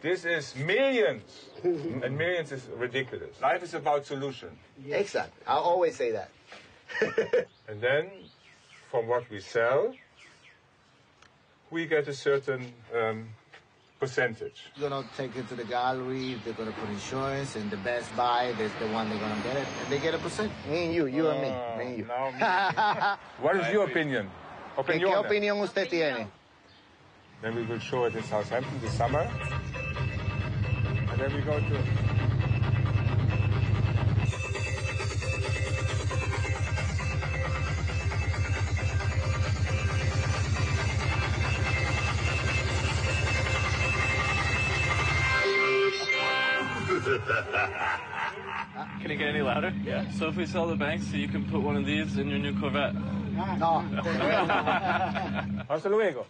This is millions. And millions is ridiculous. Life is about solution. Exactly. I always say that. And then, from what we sell, we get a certain percentage. You're going to take it to the gallery, they're going to put insurance, and the best buy, that's the one they're going to get it. And they get a percent. Me and you and me. Me and you. No, me. What is your opinion? ¿Qué opinión usted tiene? Then we will show it in Southampton this summer. And then we go to... Can it get any louder? Yeah. So if we sell the Banksy, you can put one of these in your new Corvette. No. Hasta luego.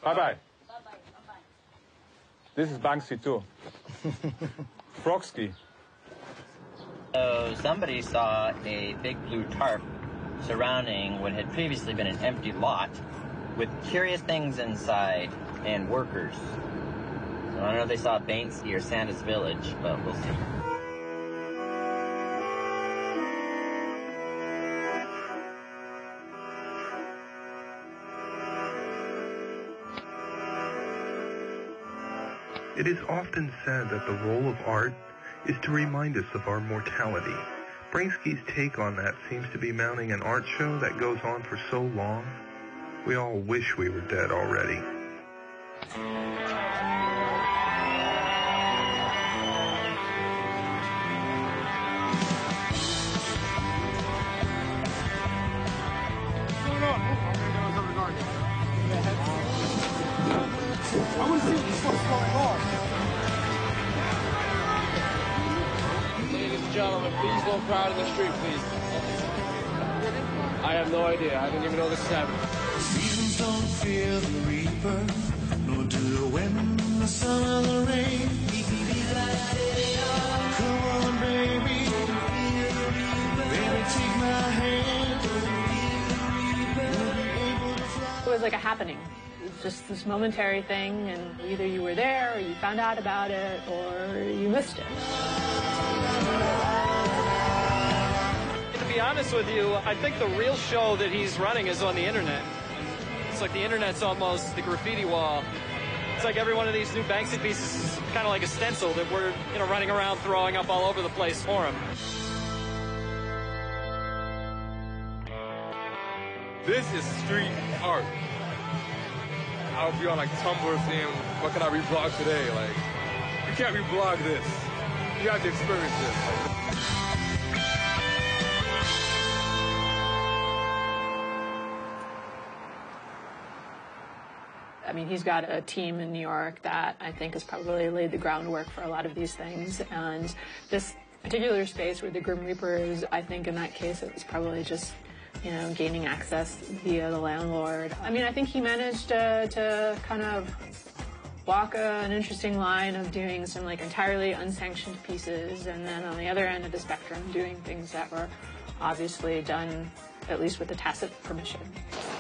Bye-bye. This is Banksy too. Frogsky. So somebody saw a big blue tarp surrounding what had previously been an empty lot with curious things inside and workers. So I don't know if they saw Banksy or Santa's Village, but we'll see. It is often said that the role of art is to remind us of our mortality. Bransky's take on that seems to be mounting an art show that goes on for so long. We all wish we were dead already. I want to see what's going on. Ladies and gentlemen, please don't crowd in the street, please. I have no idea. I didn't even know this was happening. Seasons don't fear the reaper, nor do the wind, the sun, or the rain. Come on, baby. Baby, take my hand. It was like a happening. Just this momentary thing, and either you were there, or you found out about it, or you missed it. To be honest with you, I think the real show that he's running is on the internet. It's like the internet's almost the graffiti wall. It's like every one of these new Banksy pieces is kind of like a stencil that we're, running around throwing up all over the place for him. This is street art. I'll be on like Tumblr saying, what can I reblog today? Like, you can't reblog this. You have to experience this. I mean, he's got a team in New York that I think has probably laid the groundwork for a lot of these things. And this particular space where the Grim Reaper is, I think in that case, it was probably just gaining access via the landlord. I mean, I think he managed to kind of walk an interesting line of doing some like entirely unsanctioned pieces, and then on the other end of the spectrum doing things that were obviously done at least with a tacit permission.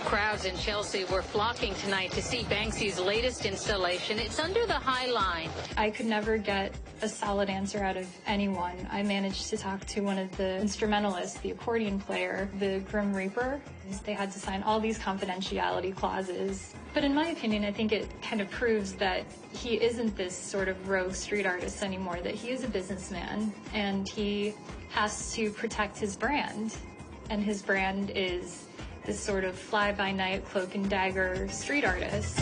Crowds in Chelsea were flocking tonight to see Banksy's latest installation. It's under the High Line. I could never get a solid answer out of anyone. I managed to talk to one of the instrumentalists, the accordion player, the Grim Reaper. They had to sign all these confidentiality clauses. But in my opinion, I think it kind of proves that he isn't this sort of rogue street artist anymore, that he is a businessman, and he has to protect his brand. And his brand is this sort of fly-by-night, cloak-and-dagger street artist.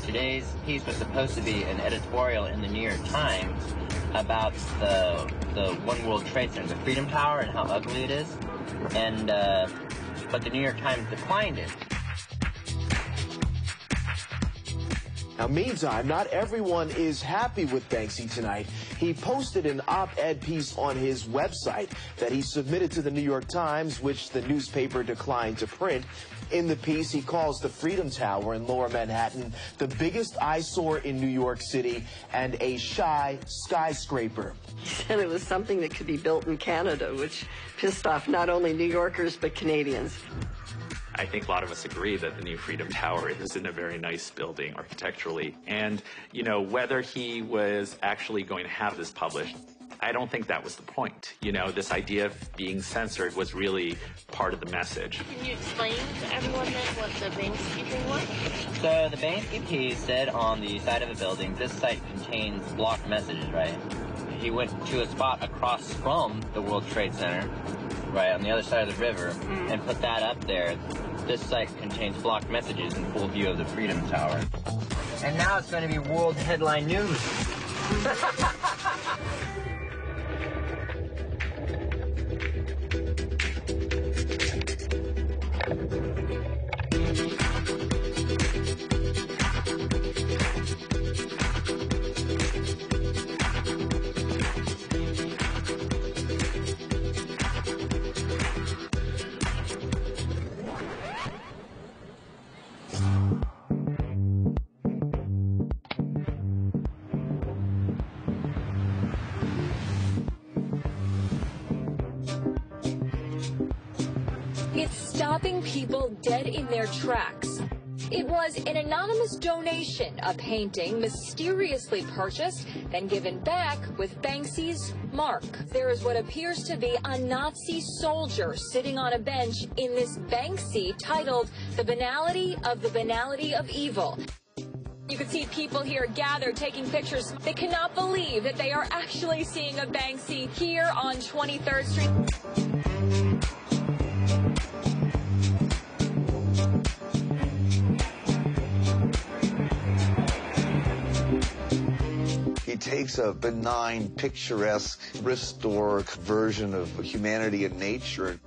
Today's piece was supposed to be an editorial in the New York Times about the One World Trade Center, the Freedom Tower, and how ugly it is. And but the New York Times declined it. Now, meantime, not everyone is happy with Banksy tonight. He posted an op-ed piece on his website that he submitted to the New York Times, which the newspaper declined to print. In the piece, he calls the Freedom Tower in Lower Manhattan the biggest eyesore in New York City and a shy skyscraper. He said it was something that could be built in Canada, which pissed off not only New Yorkers, but Canadians. I think a lot of us agree that the new Freedom Tower is in a very nice building architecturally. And, you know, whether he was actually going to have this published, I don't think that was the point. You know, this idea of being censored was really part of the message. Can you explain to everyone then what the Banksy thing was? So the Banksy piece said on the side of the building, this site contains blocked messages, right? He went to a spot across from the World Trade Center, right, on the other side of the river, and put that up there. This site contains blocked messages in full view of the Freedom Tower. And now it's going to be world headline news. It's stopping people dead in their tracks. It was an anonymous donation, a painting mysteriously purchased, then given back with Banksy's mark. There is what appears to be a Nazi soldier sitting on a bench in this Banksy titled "The Banality of Evil." You can see people here gathered taking pictures. They cannot believe that they are actually seeing a Banksy here on 23rd Street. He takes a benign, picturesque, thrift store version of humanity and nature.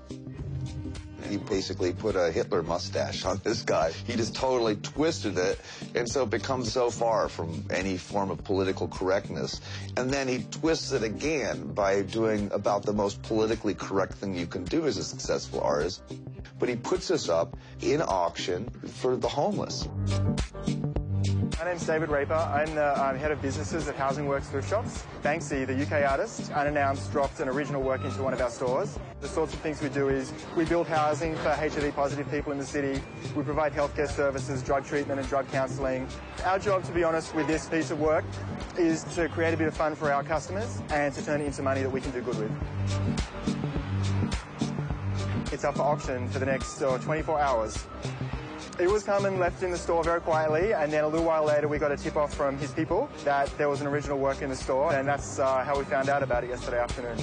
He basically put a Hitler mustache on this guy. He just totally twisted it, and so it becomes so far from any form of political correctness. And then he twists it again by doing about the most politically correct thing you can do as a successful artist. But he puts this up in auction for the homeless. My name's David Raper. I'm the head of businesses at Housing Works Thrift Shops. Banksy, the UK artist, unannounced dropped an original work into one of our stores. The sorts of things we do is we build housing for HIV-positive people in the city. We provide healthcare services, drug treatment and drug counselling. Our job, to be honest, with this piece of work is to create a bit of fun for our customers and to turn it into money that we can do good with. It's up for auction for the next 24 hours. It was come and left in the store very quietly, and then a little while later we got a tip-off from his people that there was an original work in the store, and that's how we found out about it yesterday afternoon.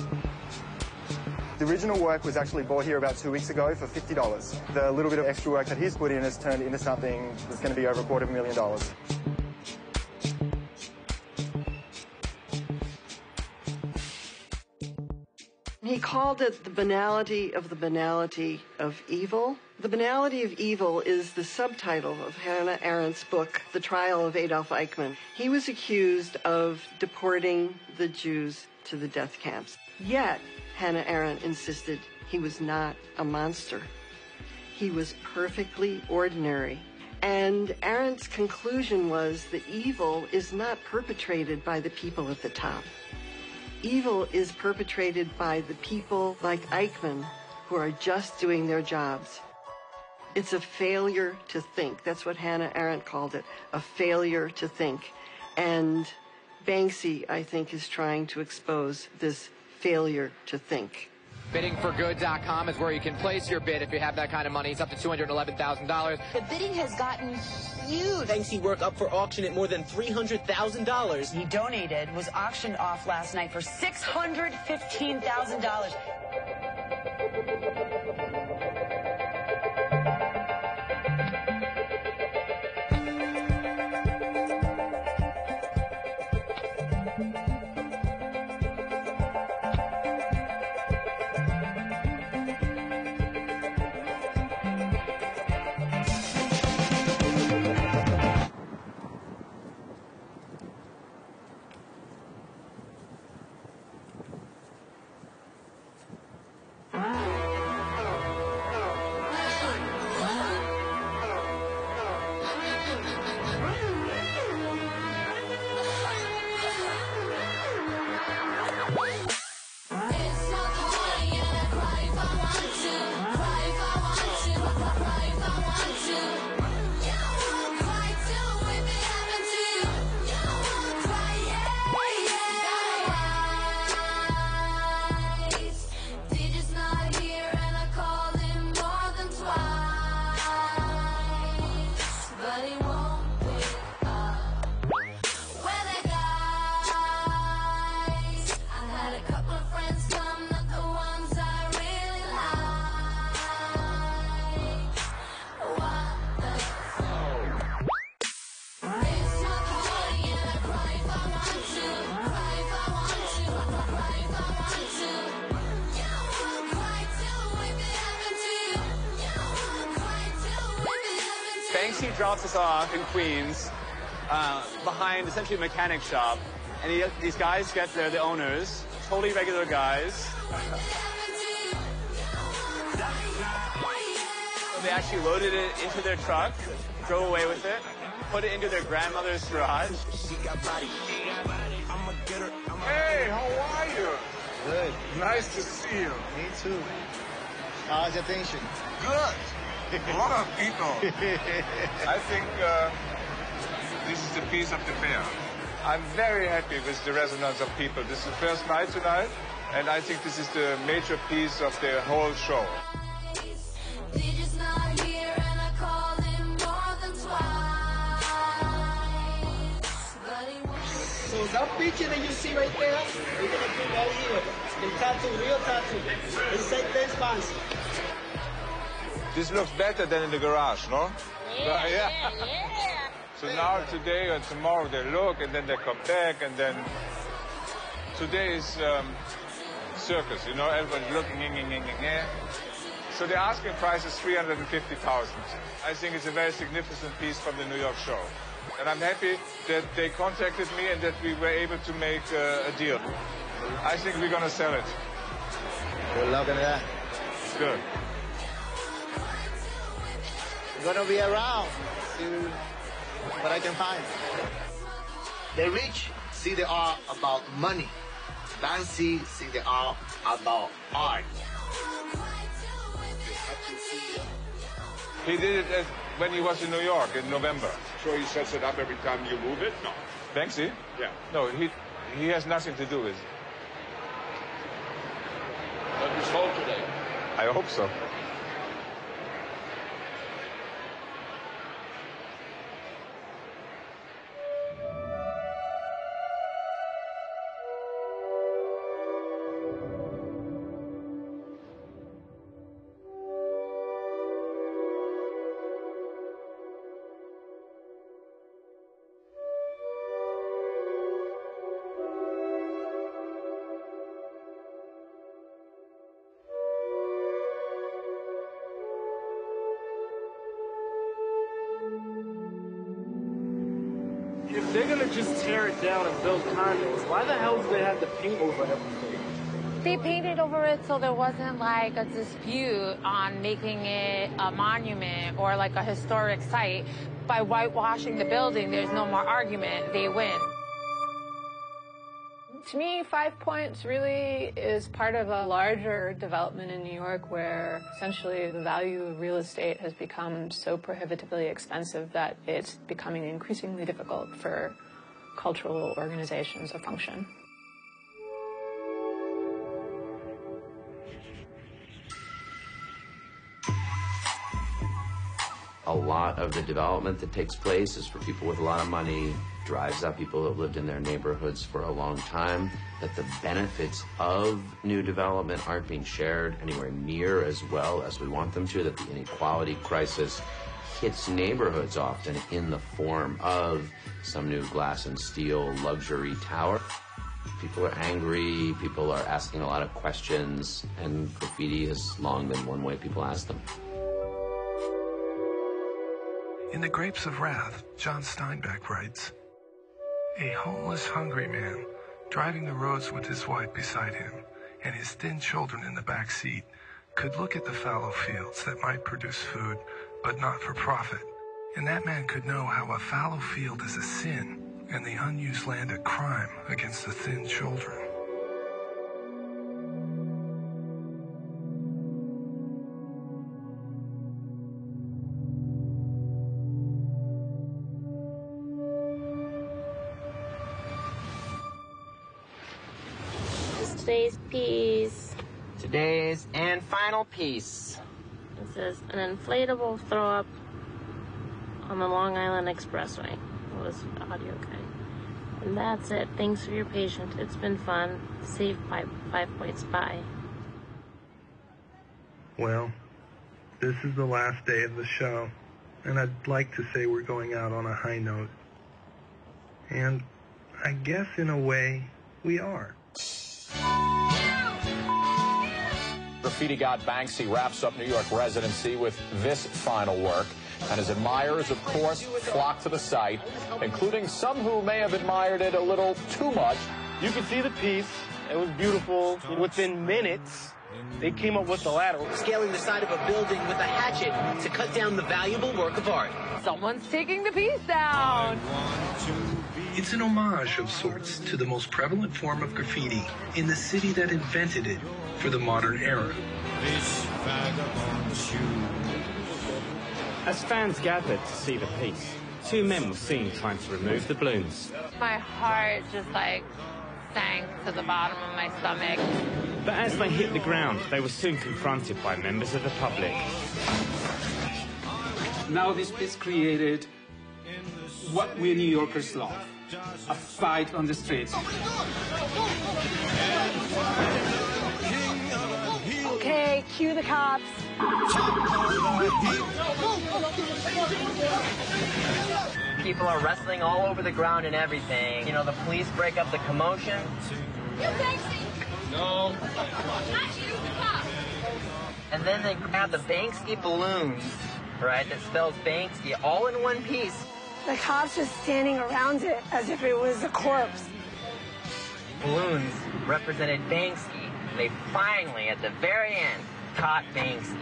The original work was actually bought here about 2 weeks ago for $50. The little bit of extra work that he's put in has turned into something that's going to be over $250,000. He called it the banality of evil. The banality of evil is the subtitle of Hannah Arendt's book, The Trial of Adolf Eichmann. He was accused of deporting the Jews to the death camps. Yet, Hannah Arendt insisted he was not a monster. He was perfectly ordinary. And Arendt's conclusion was that evil is not perpetrated by the people at the top. Evil is perpetrated by the people like Eichmann who are just doing their jobs. It's a failure to think. That's what Hannah Arendt called it, a failure to think. And Banksy, I think, is trying to expose this failure to think. Biddingforgood.com is where you can place your bid if you have that kind of money. It's up to $211,000. The bidding has gotten huge. Banksy work up for auction at more than $300,000. He donated, was auctioned off last night for $615,000. Banksy drops us off in Queens behind essentially a mechanic shop. And these guys get there, the owners, totally regular guys. They actually loaded it into their truck, drove away with it, put it into their grandmother's garage. Hey, how are you? Good. Nice to see you. Me too. How's your attention? Good. A lot of people. I think this is the piece of the fair. I'm very happy with the resonance of people. This is the first night tonight, and I think this is the major piece of the whole show. So that picture that you see right there, we're going to put that here. The tattoo, real tattoo. It's saith Banksy. This looks better than in the garage, no? Yeah. So now, today or tomorrow, they look, and then they come back, and then today is circus, you know, everybody's looking, So the asking price is $350,000. I think it's a very significant piece from the New York show. And I'm happy that they contacted me and that we were able to make a deal. I think we're going to sell it. Good luck on that. Good. I'm going to be around. See what I can find. The rich see the art about money. Banksy see the art about art. He did it when he was in New York in November. So he sets it up every time you move it? No. Banksy? Yeah. No, he has nothing to do with it. But you sold today? I hope so. If they're gonna just tear it down and build condos, why the hell do they have to paint over everything? They painted over it so there wasn't like a dispute on making it a monument or like a historic site. By whitewashing the building, there's no more argument. They win. To me, 5 Points really is part of a larger development in New York where essentially the value of real estate has become so prohibitively expensive that it's becoming increasingly difficult for cultural organizations to function. A lot of the development that takes place is for people with a lot of money, drives out people that have lived in their neighborhoods for a long time, that the benefits of new development aren't being shared anywhere near as well as we want them to, that the inequality crisis hits neighborhoods often in the form of some new glass and steel luxury tower. People are angry, people are asking a lot of questions, and graffiti has long been one way people ask them. In The Grapes of Wrath, John Steinbeck writes, "A homeless, hungry man, driving the roads with his wife beside him and his thin children in the back seat, could look at the fallow fields that might produce food, but not for profit. And that man could know how a fallow field is a sin and the unused land a crime against the thin children." Today's piece. Today's and final piece. It says an inflatable throw up on the Long Island Expressway. It was audio guide. And that's it. Thanks for your patience. It's been fun. Save 5 Points. Bye. Well, this is the last day of the show, and I'd like to say we're going out on a high note. And I guess in a way, we are. The graffiti god Banksy wraps up New York residency with this final work. And his admirers, of course, flock to the site, including some who may have admired it a little too much. You can see the piece. It was beautiful. Within minutes, they came up with the ladder. Scaling the side of a building with a hatchet to cut down the valuable work of art. Someone's taking the piece down. It's an homage of sorts to the most prevalent form of graffiti in the city that invented it for the modern era. As fans gathered to see the piece, two men were seen trying to remove the balloons. My heart just sank to the bottom of my stomach. But as they hit the ground, they were soon confronted by members of the public. Now this piece created what we New Yorkers love, a fight on the streets. Okay, cue the cops. People are wrestling all over the ground and everything. You know, the police break up the commotion. You Banksy! No. Not you, the cops! And then they grab the Banksy balloons, right, that spells Banksy, all in one piece. The cops just standing around it as if it was a corpse. Balloons represented Banksy. They finally, at the very end, caught Banksy.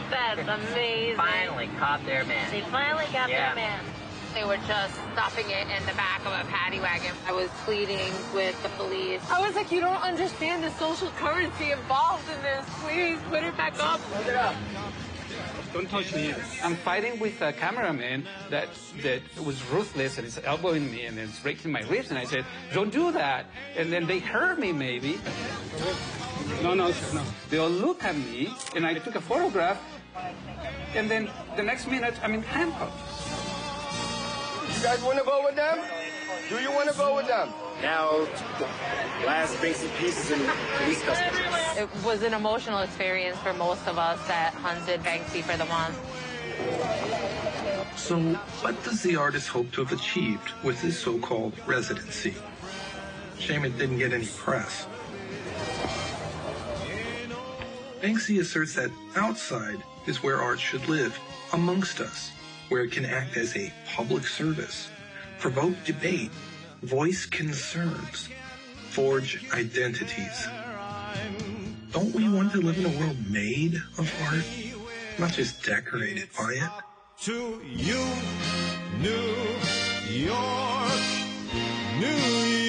That's amazing. Finally caught their man. They finally got their man. They were just stuffing it in the back of a paddy wagon. I was pleading with the police. I was like, you don't understand the social currency involved in this. Please put it back up. Put it up. Don't touch me. I'm fighting with a cameraman that was ruthless and is elbowing me and it's breaking my ribs. And I said, don't do that. And then they hurt me maybe. No, sir, no. They all look at me and I took a photograph. And then the next minute, I'm in handcuffs. You guys want to go with them? Do you want to go with them? Now, the last basic pieces in police custody. It was an emotional experience for most of us that hunted Banksy for the month. So, what does the artist hope to have achieved with his so-called residency? Shame it didn't get any press. Banksy asserts that outside is where art should live, amongst us, where it can act as a public service, provoke debate, voice concerns, forge identities. Don't we want to live in a world made of art, not just decorated by it? To you, New York, New York.